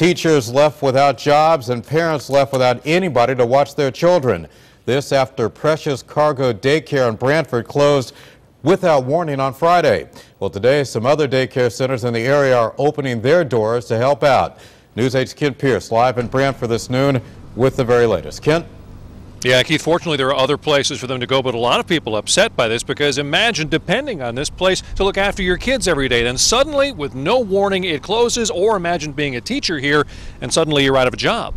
Teachers left without jobs and parents left without anybody to watch their children. This after Precious Cargo Daycare in Branford closed without warning on Friday. Well, today some other daycare centers in the area are opening their doors to help out. News 8's Kent Pierce live in Branford this noon with the very latest. Kent? Yeah, Keith, fortunately there are other places for them to go, but a lot of people upset by this because imagine depending on this place to look after your kids every day. Then suddenly, with no warning, it closes, or imagine being a teacher here and suddenly you're out of a job.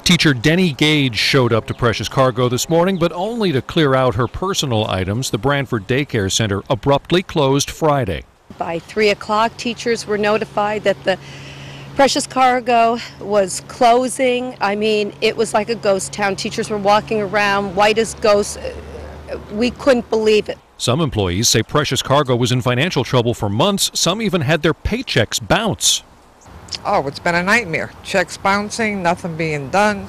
Teacher Denny Gage showed up to Precious Cargo this morning, but only to clear out her personal items. The Branford Daycare Center abruptly closed Friday. By 3 o'clock, teachers were notified that the Precious Cargo was closing. I mean, it was like a ghost town. Teachers were walking around white as ghosts. We couldn't believe it. Some employees say Precious Cargo was in financial trouble for months. Some even had their paychecks bounce. Oh, it's been a nightmare. Checks bouncing, nothing being done.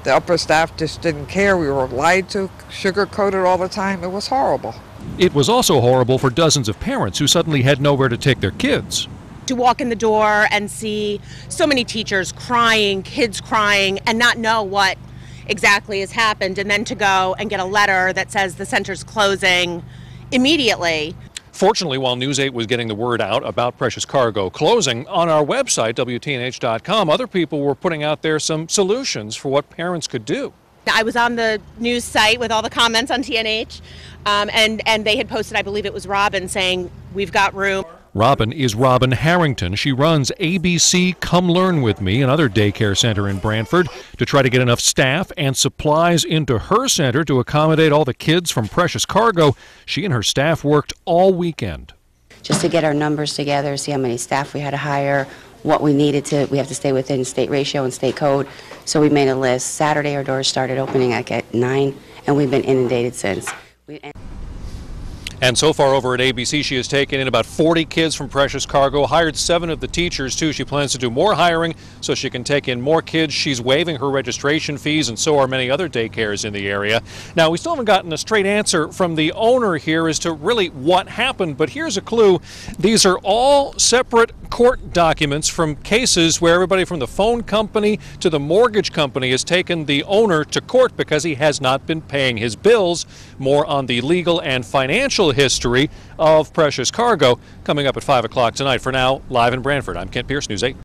The upper staff just didn't care. We were lied to, sugar-coated all the time. It was horrible. It was also horrible for dozens of parents who suddenly had nowhere to take their kids. To walk in the door and see so many teachers crying, kids crying, and not know what exactly has happened, and then to go and get a letter that says the center's closing immediately. Fortunately, while News 8 was getting the word out about Precious Cargo closing, on our website, WTNH.com, other people were putting out there some solutions for what parents could do. I was on the news site with all the comments on TNH, and they had posted, I believe it was Robin, saying, "We've got room." Robin is Robin Harrington. She runs ABC Come Learn With Me, another daycare center in Branford, to try to get enough staff and supplies into her center to accommodate all the kids from Precious Cargo. She and her staff worked all weekend. Just to get our numbers together, see how many staff we had to hire, what we needed to, we have to stay within state ratio and state code. So we made a list. Saturday our doors started opening at 9, and we've been inundated since. And so far over at ABC, she has taken in about 40 kids from Precious Cargo, hired 7 of the teachers too. She plans to do more hiring so she can take in more kids. She's waiving her registration fees, and so are many other daycares in the area. Now, we still haven't gotten a straight answer from the owner here as to really what happened, but here's a clue. These are all separate court documents from cases where everybody from the phone company to the mortgage company has taken the owner to court because he has not been paying his bills. More on the legal and financial history of Precious Cargo coming up at 5 o'clock tonight. For now, live in Branford, I'm Kent Pierce, News 8.